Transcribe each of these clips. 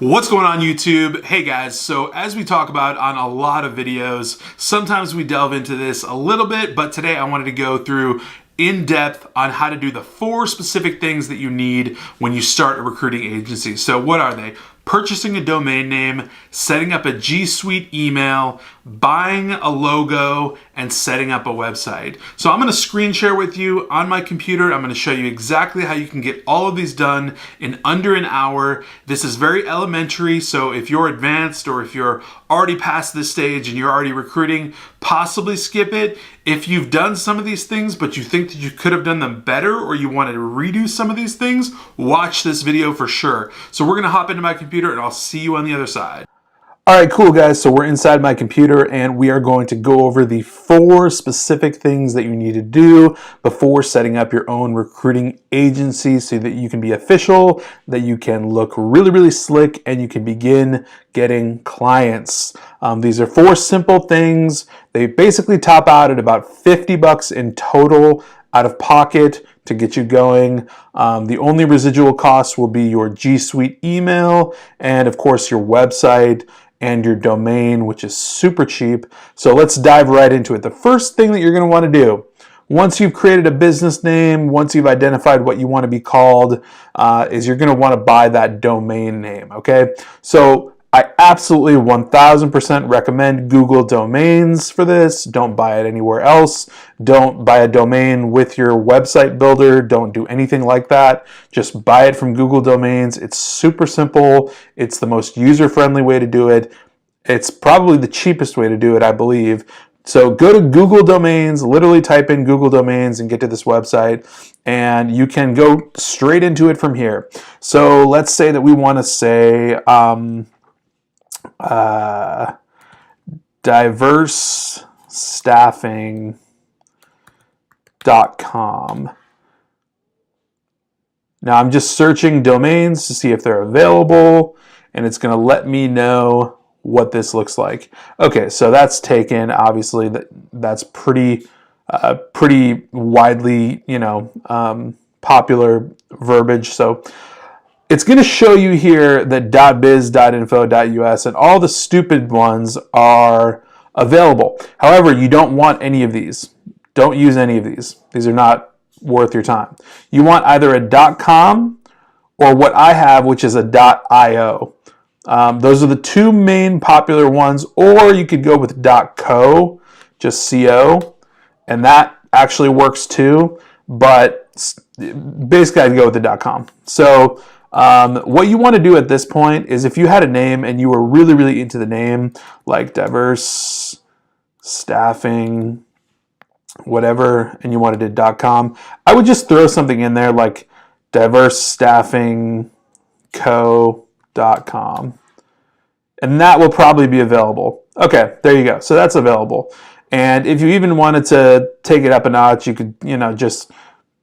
What's going on YouTube? Hey guys, so as we talk about on a lot of videos, sometimes we delve into this a little bit, but today I wanted to go through in depth on how to do the 4 specific things that you need when you start a recruiting agency. So what are they? Purchasing a domain name, setting up a G Suite email, buying a logo, and setting up a website. So I'm going to screen share with you on my computer. I'm going to show you exactly how you can get all of these done in under an hour. This is very elementary, so if you're advanced or if you're already past this stage and you're already recruiting, possibly skip it. If you've done some of these things but you think that you could have done them better or you want to redo some of these things, watch this video for sure. So we're going to hop into my computer and I'll see you on the other side. All right, cool guys, so we're inside my computer and we are going to go over the 4 specific things that you need to do before setting up your own recruiting agency so that you can be official, that you can look really, really slick, and you can begin getting clients. These are 4 simple things. They basically top out at about $50 in total out of pocket to get you going. The only residual costs will be your G Suite email and of course your website and your domain, which is super cheap. So let's dive right into it. The first thing that you're going to want to do, once you've created a business name, once you've identified what you want to be called, is you're going to want to buy that domain name, okay? So I absolutely 1000% recommend Google Domains for this. Don't buy it anywhere else. Don't buy a domain with your website builder. Don't do anything like that. Just buy it from Google Domains. It's super simple. It's the most user-friendly way to do it. It's probably the cheapest way to do it, I believe. So go to Google Domains, literally type in Google Domains and get to this website, and you can go straight into it from here. So let's say that we want to say diversestaffing.com. Now I'm just searching domains to see if they're available, and it's going to let me know what this looks like. Okay, so that's taken. Obviously, that's pretty widely, popular verbiage. So it's going to show you here that .biz, .info, .us, and all the stupid ones are available. However, you don't want any of these. Don't use any of these. These are not worth your time. You want either a .com or what I have, which is a .io. Those are the 2 main popular ones, or you could go with .co, just .co, and that actually works too, but basically I'd go with the .com. So what you want to do at this point is if you had a name and you were really, really into the name, like diverse staffing, whatever, and you wanted a .com, I would just throw something in there like diversestaffingco.com, and that will probably be available. Okay, there you go. So that's available. And if you even wanted to take it up a notch, you could, just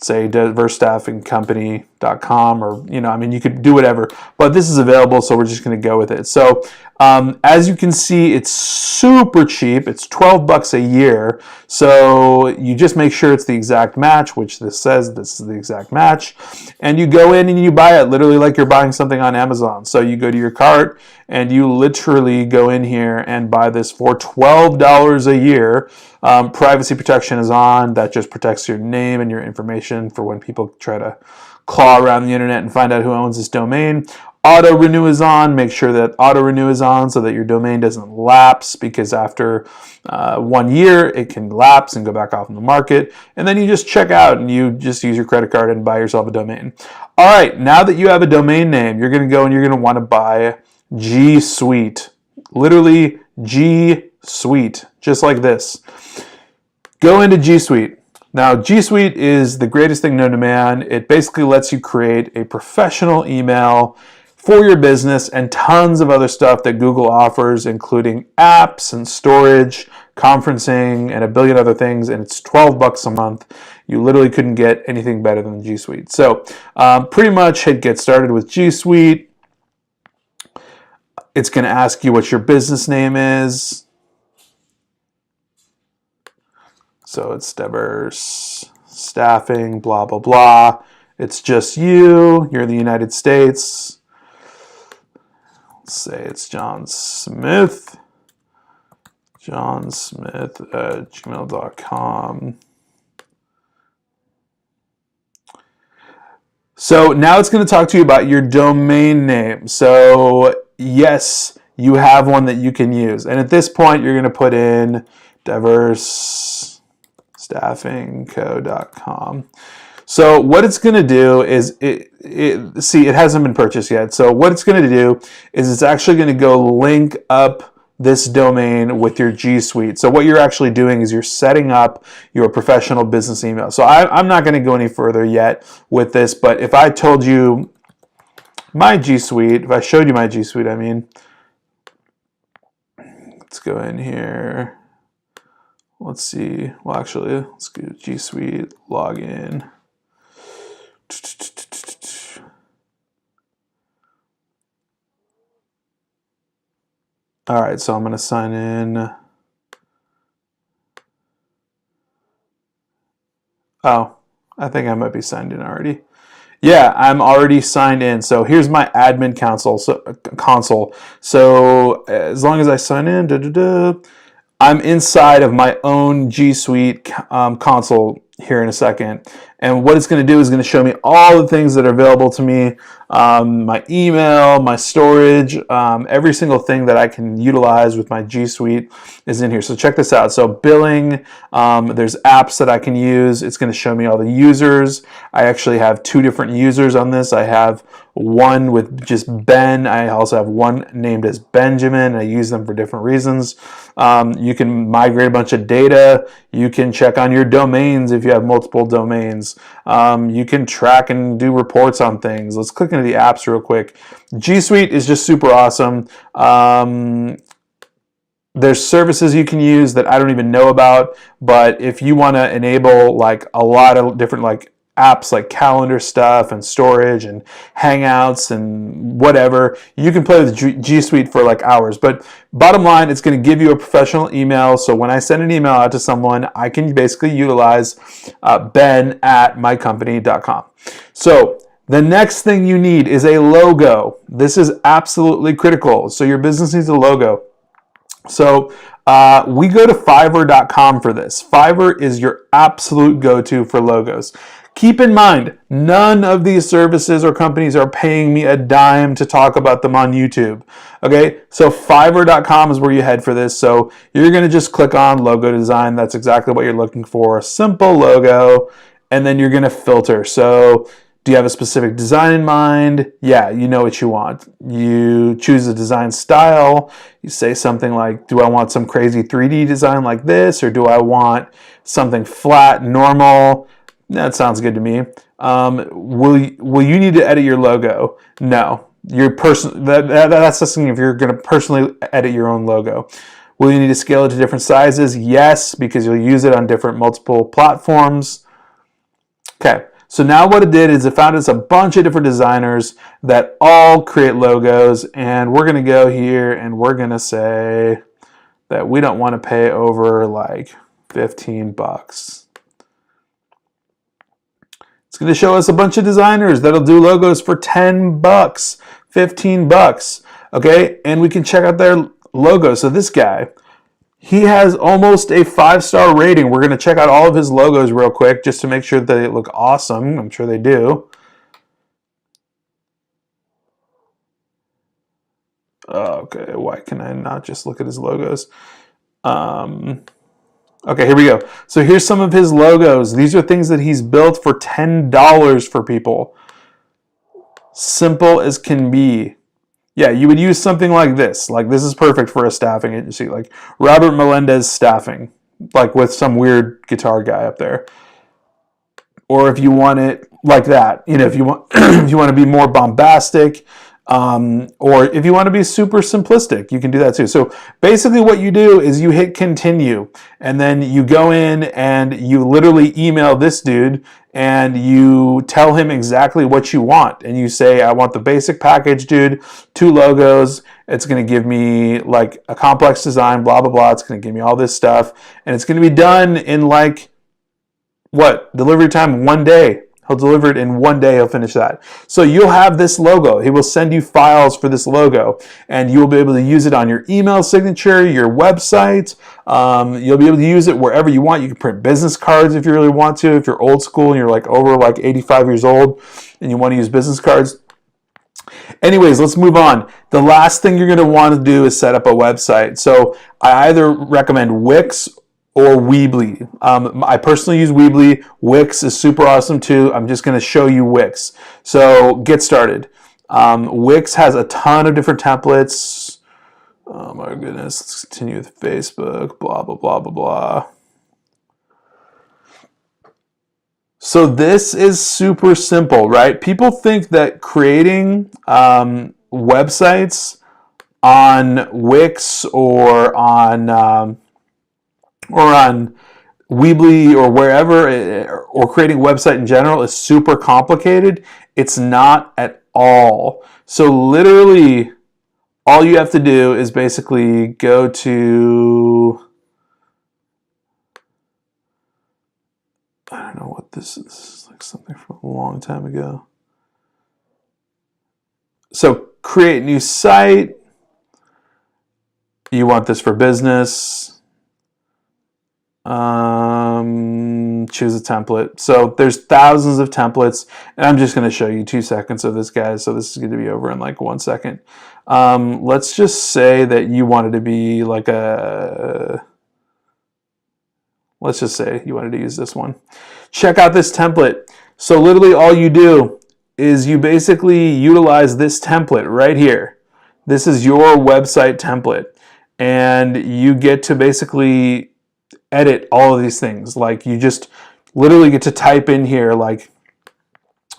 say diversestaffingcompany.com, or you could do whatever, but this is available, so we're just going to go with it. So as you can see, it's super cheap. It's $12 a year, so you just make sure it's the exact match, which this says this is the exact match, and you go in and you buy it literally like you're buying something on Amazon. So you go to your cart and you literally go in here and buy this for $12 a year. Privacy protection is on. That just protects your name and your information for when people try to claw around the internet and find out who owns this domain. Auto renew is on. Make sure that auto renew is on so that your domain doesn't lapse, because after 1 year it can lapse and go back off in the market. And then you just check out and you just use your credit card and buy yourself a domain. All right, now that you have a domain name, you're going to go and you're going to want to buy G Suite. Literally G Suite, just like this. Go into G Suite. Now, G Suite is the greatest thing known to man. It basically lets you create a professional email for your business and tons of other stuff that Google offers, including apps and storage, conferencing, and a billion other things, and it's $12 a month. You literally couldn't get anything better than G Suite. So pretty much hit get started with G Suite. It's going to ask you what your business name is. So it's diverse staffing, blah, blah, blah. It's just you. You're in the United States. let's say it's John Smith at gmail.com. So now it's going to talk to you about your domain name. So yes, you have one that you can use. And at this point, you're going to put in diversestaffingco.com. So what it's going to do is, see, it hasn't been purchased yet. So what it's going to do is it's actually going to go link up this domain with your G Suite. So what you're actually doing is you're setting up your professional business email. So I'm not going to go any further yet with this, but if I told you my G Suite, if I showed you my G Suite, I mean, let's go in here. Let's see. Well, actually, let's go G Suite login. All right, so I'm going to sign in. Oh, I think I might be signed in already. Yeah, I'm already signed in. So here's my admin console. So as long as I sign in, I'm inside of my own G Suite console here in a second. And what it's going to do is going to show me all the things that are available to me, my email, my storage, every single thing that I can utilize with my G Suite is in here. So check this out. So billing, there's apps that I can use. It's going to show me all the users. I actually have 2 different users on this. I have one with just Ben. I also have one named as Benjamin. I use them for different reasons. You can migrate a bunch of data. You can check on your domains if you have multiple domains. You can track and do reports on things. Let's click into the apps real quick. G Suite is just super awesome. There's services you can use that I don't even know about, but if you want to enable like a lot of different like apps like calendar stuff and storage and hangouts and whatever, you can play with G Suite for like hours. But bottom line, it's going to give you a professional email. So when I send an email out to someone, I can basically utilize ben at mycompany.com. So the next thing you need is a logo. This is absolutely critical. So your business needs a logo. So we go to Fiverr.com for this. Fiverr is your absolute go-to for logos. Keep in mind, none of these services or companies are paying me a dime to talk about them on YouTube. Okay, so Fiverr.com is where you head for this. So you're going to just click on logo design. That's exactly what you're looking for. A simple logo, and then you're going to filter. So do you have a specific design in mind? Yeah, you know what you want. You choose a design style. You say something like, do I want some crazy 3D design like this, or do I want something flat, normal? That sounds good to me. Will you need to edit your logo? No. That's something if you're going to personally edit your own logo. Will you need to scale it to different sizes? Yes, because you'll use it on different multiple platforms. Okay. So now what it did is it found us a bunch of different designers that all create logos, and we're going to go here and we're going to say that we don't want to pay over like $15. It's going to show us a bunch of designers that'll do logos for $10, $15, okay? And we can check out their logo. So this guy, he has almost a 5-star rating. We're going to check out all of his logos real quick just to make sure that they look awesome. I'm sure they do. Okay, why can I not just look at his logos? Okay, here we go. So here's some of his logos. These are things that he's built for $10 for people. Simple as can be. Yeah, you would use something like this. Like this is perfect for a staffing agency, like Robert Melendez Staffing, like with some weird guitar guy up there. Or if you want it like that, you know, if you want if you want to be more bombastic, or if you want to be super simplistic, you can do that too. So basically what you do is you hit continue, and then you go in and you literally email this dude and you tell him exactly what you want. And you say, I want the basic package, dude, 2 logos. It's going to give me like a complex design, blah, blah, blah. It's going to give me all this stuff. And it's going to be done in like, what? Delivery time 1 day. He'll deliver it in one day. He'll finish that. So you'll have this logo. He will send you files for this logo, and you will be able to use it on your email signature, your website. You'll be able to use it wherever you want. You can print business cards if you really want to. If you're old school and you're like over like 85 years old and you want to use business cards. Anyways, let's move on. The last thing you're going to want to do is set up a website. So I either recommend Wix or Weebly. I personally use Weebly. Wix is super awesome too. I'm just going to show you Wix. So get started. Wix has a ton of different templates. Oh my goodness. Let's continue with Facebook. Blah, blah, blah, blah, blah. So this is super simple, right? People think that creating websites on Wix or on Weebly or wherever, or creating a website in general is super complicated. It's not at all. So literally, all you have to do is basically go to, I don't know what this is. This is like something from a long time ago. So create new site. You want this for business. Choose a template. So there's thousands of templates, and I'm just going to show you 2 seconds of this, guys. So this is going to be over in like 1 second. Let's just say that you wanted to be like a, let's just say you wanted to use this one. Check out this template. So literally all you do is you basically utilize this template right here. This is your website template, and you get to basically edit all of these things. Like you just literally get to type in here like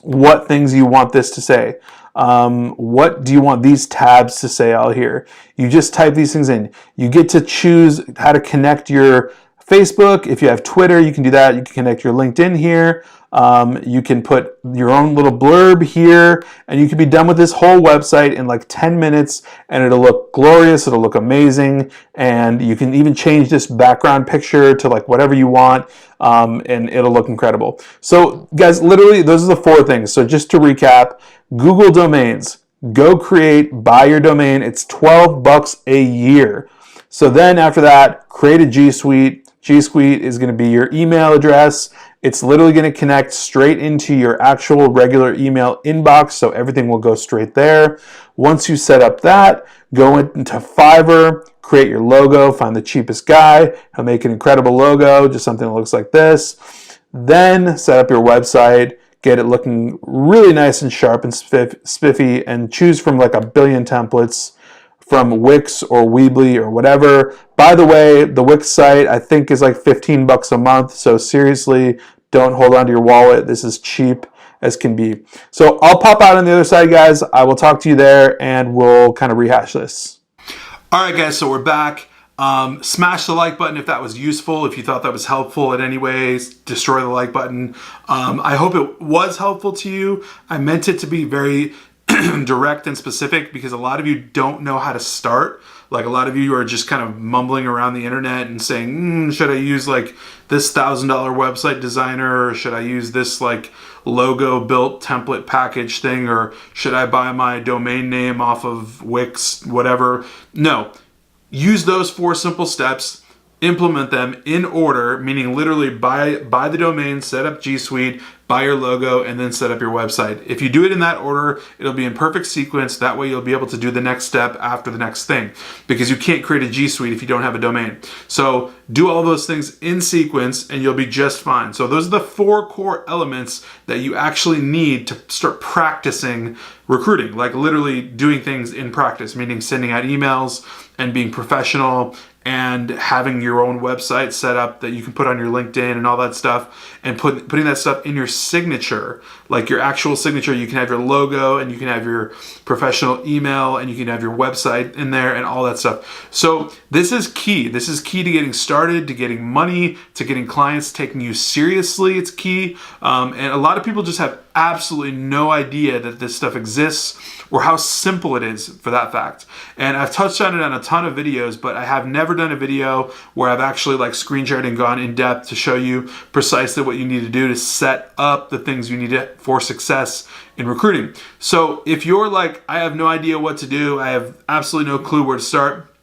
what things you want this to say. What do you want these tabs to say out here? You just type these things in. You get to choose how to connect your Facebook. If you have Twitter, you can do that. You can connect your LinkedIn here. You can put your own little blurb here, and you can be done with this whole website in like 10 minutes, and it'll look glorious. It'll look amazing. And you can even change this background picture to like whatever you want, and it'll look incredible. So guys, literally those are the 4 things. So just to recap, Google domains, go create, buy your domain. It's $12 a year. So then after that, create a G Suite. G Suite is going to be your email address. It's literally going to connect straight into your actual regular email inbox, so everything will go straight there. Once you set up that, go into Fiverr, create your logo, find the cheapest guy, he'll make an incredible logo, just something that looks like this. Then set up your website, get it looking really nice and sharp and spiffy, and choose from like a billion templates from Wix or Weebly or whatever. By the way, the Wix site I think is like $15 a month. So seriously, don't hold on to your wallet. This is cheap as can be. So I'll pop out on the other side, guys. I will talk to you there and we'll kind of rehash this. All right, guys, so we're back. Smash the like button if that was useful. If you thought that was helpful in any ways, destroy the like button. I hope it was helpful to you. I meant it to be very direct and specific because a lot of you don't know how to start. Like a lot of you are just kind of mumbling around the internet and saying, should I use like this $1,000 website designer, or should I use this like logo built template package thing, or should I buy my domain name off of Wix, whatever. No, use those 4 simple steps, implement them in order, meaning literally buy the domain, set up G Suite, buy your logo, and then set up your website. If you do it in that order, it'll be in perfect sequence. That way you'll be able to do the next step after the next thing, because you can't create a G Suite if you don't have a domain. So do all those things in sequence and you'll be just fine. So those are the 4 core elements that you actually need to start practicing recruiting, like literally doing things in practice, meaning sending out emails and being professional and having your own website set up that you can put on your LinkedIn and all that stuff, and putting that stuff in your signature, like your actual signature. You can have your logo and you can have your professional email and you can have your website in there and all that stuff. So this is key. This is key to getting started, to getting money, to getting clients taking you seriously. It's key. And a lot of people just have absolutely no idea that this stuff exists or how simple it is for that fact. And I've touched on it on a ton of videos, but I have never done a video where I've actually like screen shared and gone in depth to show you precisely what you need to do to set up the things you need for success in recruiting. So if you're like, I have no idea what to do, I have absolutely no clue where to start,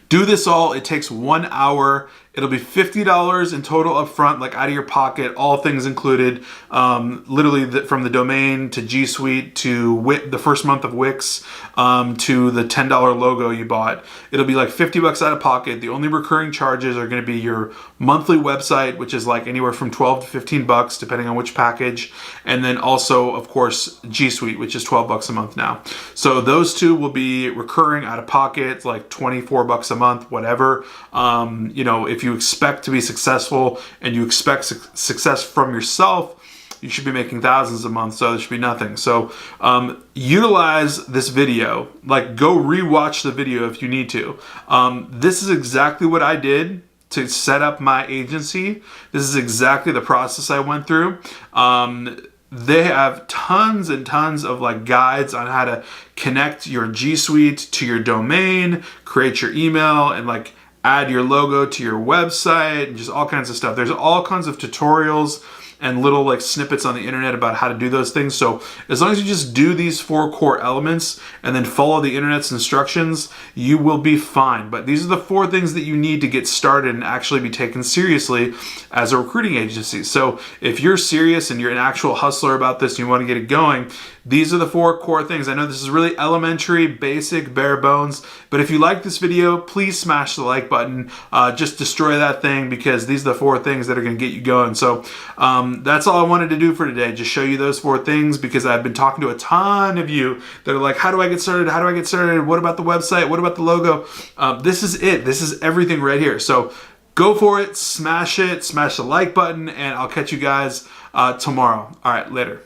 do this all. It takes 1 hour. It'll be $50 in total up front, like out of your pocket, all things included. Literally from the domain to G Suite to the first month of Wix to the $10 logo you bought. It'll be like $50 out of pocket. The only recurring charges are going to be your monthly website, which is like anywhere from $12 to $15 depending on which package, and then also, of course, G Suite, which is $12 a month now. So those two will be recurring out of pocket, like $24 a month, whatever. If you expect to be successful and you expect success from yourself, you should be making thousands a month, so there should be nothing. So utilize this video, like go rewatch the video if you need to. This is exactly what I did to set up my agency. This is exactly the process I went through. They have tons and tons of like guides on how to connect your G Suite to your domain, create your email, and like add your logo to your website, and just all kinds of stuff. There's all kinds of tutorials and little like snippets on the internet about how to do those things. So as long as you just do these 4 core elements and then follow the internet's instructions, you will be fine. But these are the 4 things that you need to get started and actually be taken seriously as a recruiting agency. So if you're serious and you're an actual hustler about this and you want to get it going, these are the 4 core things. I know this is really elementary, basic, bare bones, but if you like this video, please smash the like button. Just destroy that thing, because these are the 4 things that are going to get you going. So that's all I wanted to do for today. Just show you those 4 things, because I've been talking to a ton of you that are like, how do I get started? How do I get started? What about the website? What about the logo? This is it. This is everything right here. So go for it, smash the like button, and I'll catch you guys tomorrow. All right, later.